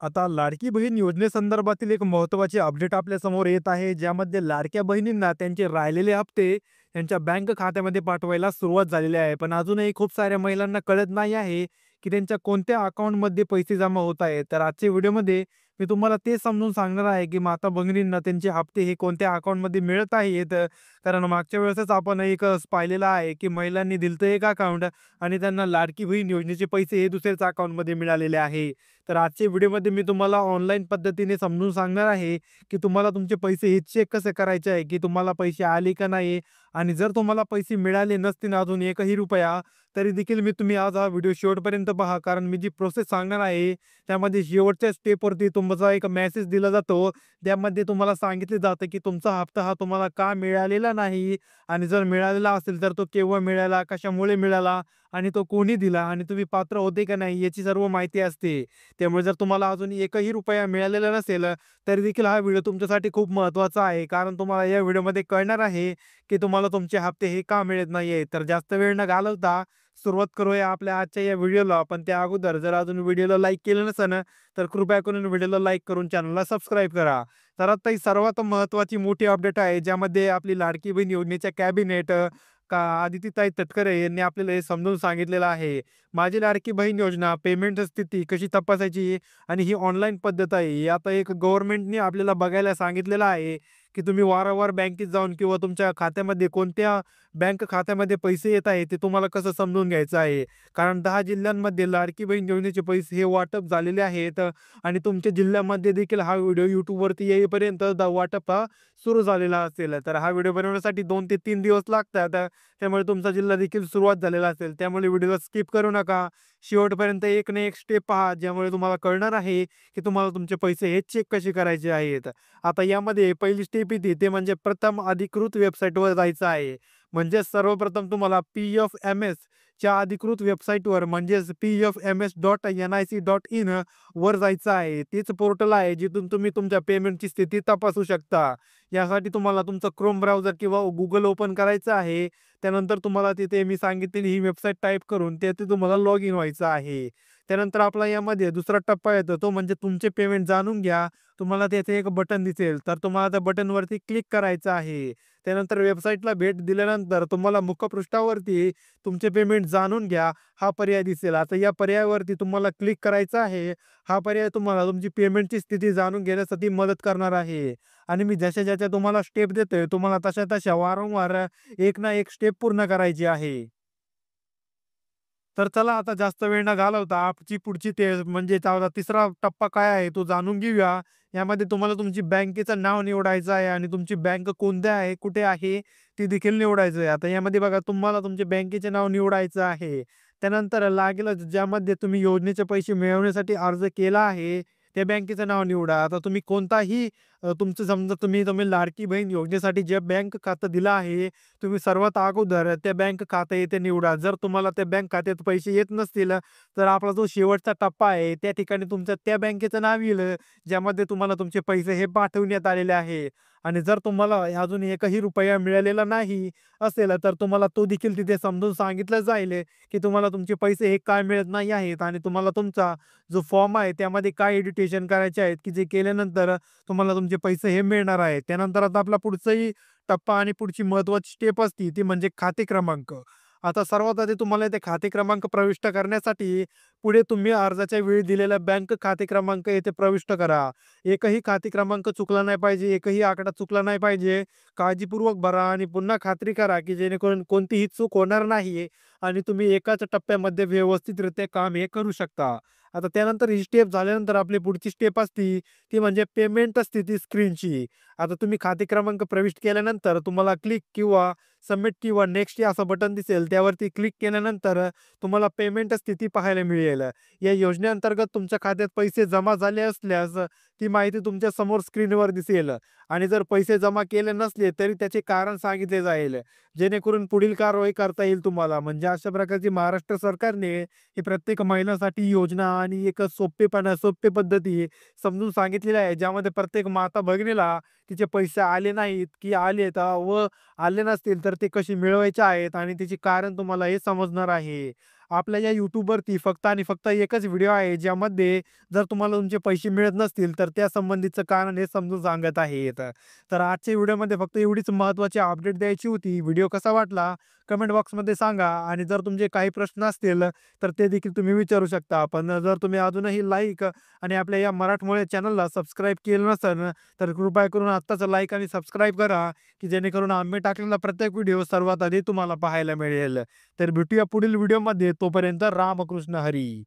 आता लाडकी बहीण योजनेसंदर्भातील एक महत्त्वाची अपडेट आपल्या समोर येत आहे, ज्यामध्ये लाडक्या बहिणींना त्यांचे राहिलेले हप्ते त्यांच्या बँक खात्यामध्ये पाठवायला सुरुवात झालेली आहे. पण अजूनही खूप साऱ्या महिलांना कळत नाही आहे, की त्यांच्या कोणत्या अकाउंटमध्ये पैसे जमा होत आहेत. तर आजच्या व्हिडिओमध्ये मी तुम्हाला ते समजून सांगणार आहे, की माता भगिनींना त्यांचे हप्ते हे कोणत्या अकाउंटमध्ये मिळत आहेत. कारण मागच्या वेळेसच आपण एक पाहिलेलं आहे, की महिलांनी दिलतं एक अकाउंट आणि त्यांना लाडकी बहीण योजनेचे पैसे हे दुसऱ्याच अकाउंटमध्ये मिळालेले आहे. तर आजच्या व्हिडिओमध्ये मी तुम्हाला ऑनलाईन पद्धतीने समजून सांगणार आहे, की तुम्हाला तुमचे पैसे हे चेक कसे करायचे आहे, की तुम्हाला पैसे आले का नाही आणि जर तुम्हाला पैसे मिळाले नसतील अजून एकही रुपया, तरी देखील तुम्ही आज हा व्हिडिओ शेवटपर्यंत पहा. कारण मी जी प्रोसेस सांगणार आहे, त्यामध्ये शेवटच्या स्टेपवरती तुमचा एक मेसेज दिला जातो. त्यामध्ये तुम्हाला सांगितले जातं, की तुमचा हप्ता हा तुम्हाला का मिळालेला नाही आणि जर मिळालेला असेल, तर तो केव्हा मिळाला, कशामुळे मिळाला आणि तो कोणी दिला आणि तुम्ही पात्र होते का नाही याची सर्व माहिती असते. त्यामुळे जर तुम्हाला अजून एकही रुपया मिळालेला नसेल, तरी देखील हा व्हिडिओ तुमच्यासाठी खूप महत्त्वाचा आहे. कारण तुम्हाला या व्हिडिओमध्ये कळणार आहे, की तुम्हाला तुमचे हप्ते हे का मिळत नाहीये. तर जास्त वेळ न घालवता सुरुवात करूया आपल्या आजच्या या व्हिडिओला. पण त्या अगोदर जर अजून व्हिडिओला लाईक केलं नसेल, तर कृपया करून व्हिडिओला लाईक करून चॅनलला सबस्क्राईब करा. तर आता ही सर्वात महत्त्वाची मोठी अपडेट आहे, ज्यामध्ये आपली लाडकी बहीण योजनेच्या कॅबिनेट का आदितीताई तटकरे यांनी आपल्याला हे समजावून सांगितलेलं आहे. माझी लाडकी बहीण योजना पेमेंट स्थिती कशी तपासायची आणि ही ऑनलाईन पद्धत आहे. ही आता एक गव्हर्नमेंटने आपल्याला बघायला सांगितलेलं आहे, की तुम्ही वारंवार बँकेत जाऊन किंवा तुमच्या खात्यामध्ये कोणत्या बँक खात्यामध्ये पैसे येत आहेत, ते तुम्हाला कसं समजून घ्यायचं आहे. कारण 10 जिल्ह्यांमध्ये लाडकी बहीण योजनेचे पैसे हे वाटप झालेले आहेत आणि तुमच्या जिल्ह्यामध्ये देखील हा व्हिडिओ YouTubeवरती येईपर्यंत वाटप हा सुरू झालेला असेल. तर हा व्हिडिओ बनवण्यासाठी 2 ते 3 दिवस लागतात. त्यामुळे तुमचा जिल्हा देखील सुरुवात झालेला असेल. त्यामुळे व्हिडिओला स्किप करू नका. शेवटपर्यंत एक ना एक स्टेप पहा, ज्यामुळे तुम्हाला कळणार आहे, की तुम्हाला तुमचे पैसे हे चेक कसे करायचे आहेत. आता यामध्ये पहिली स्टेप येते ते म्हणजे प्रथम अधिकृत वेबसाईटवर जायचं आहे. म्हणजे सर्वप्रथम तुम्हाला PFMSच्या अधिकृत वेबसाईटवर म्हणजेच pfms.nic.in वर जायचं आहे. तेच पोर्टल आहे जिथून तुम्ही तुमच्या पेमेंटची स्थिती तपासू शकता. यासाठी तुम्हाला तुमचं Chrome ब्राउझर किंवा Google ओपन करायचं आहे. त्यानंतर तुम्हाला तिथे मी सांगितलेली ही वेबसाईट टाइप करून तिथे तुम्हाला लॉग इन व्हायचं आहे. त्यानंतर आपला यामध्ये दुसरा टप्पा येतो तो म्हणजे तुमचे पेमेंट जाणून घ्या. तुम्हाला तिथे एक बटन दिसेल, तर तुम्हाला त्या बटनवरती क्लिक करायचं आहे. त्यानंतर वेबसाईटला भेट दिल्यानंतर तुम्हाला मुखपृष्ठावरती तुमचे पेमेंट जाणून घ्या हा पर्याय दिसेल. आता या पर्यायावरती तुम्हाला क्लिक करायचं आहे. हा पर्याय तुम्हाला तुमची पेमेंटची स्थिती जाणून घेण्यासाठी मदत करणार आहे. आणि मी ज्याच्या तुम्हाला स्टेप देतोय, तुम्हाला तशा वारंवार एक ना एक स्टेप पूर्ण करायची आहे. तर चला आता जास्त वेळ न घालवता आपची पुढची ते म्हणजे तिसरा टप्पा काय आहे तो जाणून घेऊया. यामध्ये तुम्हाला तुमची बँकेचं नाव निवडायचं आहे आणि तुमची बँक कोणत्या आहे, कुठे आहे ती देखील निवडायचं आहे. आता यामध्ये बघा तुम्हाला तुमचे बँकेचे नाव निवडायचं आहे. त्यानंतर लागेलच ज्यामध्ये तुम्ही योजनेचे पैसे मिळवण्यासाठी अर्ज केला आहे, त्या बँकेचं नाव निवडा. आता तुम्ही कोणताही तुमचं समजा तुम्ही तुम्ही लाडकी बहीण योजनेसाठी जे बँक खातं दिलं आहे, तुम्ही सर्वात अगोदर त्या बँक खातं येथे निवडा. जर तुम्हाला त्या बँक खात्यात पैसे येत नसतील, तर आपला जो शेवटचा टप्पा आहे, त्या ठिकाणी तुमचं त्या बँकेचं नाव येईल, ज्यामध्ये तुम्हाला तुमचे पैसे हे पाठवण्यात आलेले आहे. आणि जर तुम्हाला अजून एकही रुपया मिळालेला नाही असेल, तर तुम्हाला तो देखील तिथे समजून सांगितलं जाईल, की तुम्हाला तुमचे पैसे हे काय मिळत नाही आहेत आणि तुम्हाला तुमचा जो फॉर्म आहे, त्यामध्ये काय एडिटेशन करायचे आहेत, की जे केल्यानंतर तुम्हाला तुमचे पैसे हे मिळणार आहेत. त्यानंतर आता आपला पुढचाही टप्पा आणि पुढची महत्त्वाची स्टेप असते ती म्हणजे खाते क्रमांक. आता सर्वात आधी तुम्हाला ते खाते क्रमांक प्रविष्ट करण्यासाठी पुढे तुम्ही अर्जाच्या वेळी दिलेला बँक खाते क्रमांक येथे प्रविष्ट करा. एकही खाते क्रमांक चुकला नाही पाहिजे, एकही आकडा चुकला नाही पाहिजे. काळजीपूर्वक भरा आणि पुन्हा खात्री करा, की जेणेकरून कोणतीही चूक होणार नाही आणि तुम्ही एकाच टप्प्यामध्ये व्यवस्थितरित्या काम हे करू शकता. आता त्यानंतर ही स्टेप झाल्यानंतर आपली पुढची स्टेप असती ती म्हणजे पेमेंट स्थिती स्क्रीनची. आता तुम्ही खाते क्रमांक प्रविष्ट केल्यानंतर तुम्हाला क्लिक किंवा सबमिट किंवा नेक्स्ट असं बटन दिसेल. त्यावरती क्लिक केल्यानंतर तुम्हाला पेमेंट स्थिती पाहायला मिळेल. या योजनेअंतर्गत तुमच्या खात्यात पैसे जमा झाले असल्यास ती माहिती तुमच्या समोर स्क्रीनवर दिसेल आणि जर पैसे जमा केले नसले तरी त्याचे कारण सांगितले जाईल. जेणेकरून पुढील कारवाई करता येईल तुम्हाला. म्हणजे अशा प्रकारची महाराष्ट्र सरकारने ही प्रत्येक महिलांसाठी योजना आणि एक सोप्या पद्धती समजून सांगितलेल्या आहे. ज्यामध्ये प्रत्येक माता भगिनीला तिचे पैसे आले नाहीत, की आलेत व आले नसतील तर ते कसे मिळवायचे आहेत आणि त्याचे कारण तुम्हाला हे समजणार आहे. आपल्या या YouTubeवरती फक्त आणि फक्त एकच व्हिडिओ आहे, ज्यामध्ये जर तुम्हाला तुमचे पैसे मिळत नसतील, तर त्या संबंधीचं कारण हे समजून सांगत आहेत. तर आजच्या व्हिडिओमध्ये फक्त एवढीच महत्त्वाची अपडेट द्यायची होती. व्हिडिओ कसा वाटला कमेंट बॉक्समध्ये सांगा आणि जर तुमचे काही प्रश्न असतील, तर ते देखील तुम्ही विचारू शकता. पण जर तुम्ही अजूनही लाईक आणि आपल्या या मराठमोळ्या चॅनलला सबस्क्राईब केलं नसेल, तर कृपया करून आत्ताच लाईक आणि सबस्क्राईब करा, की जेणेकरून आम्ही टाकलेला प्रत्येक व्हिडिओ सर्वात आधी तुम्हाला पाहायला मिळेल. तर भेटूया पुढील व्हिडिओमध्ये. तोपर्यंत रामकृष्ण हरी.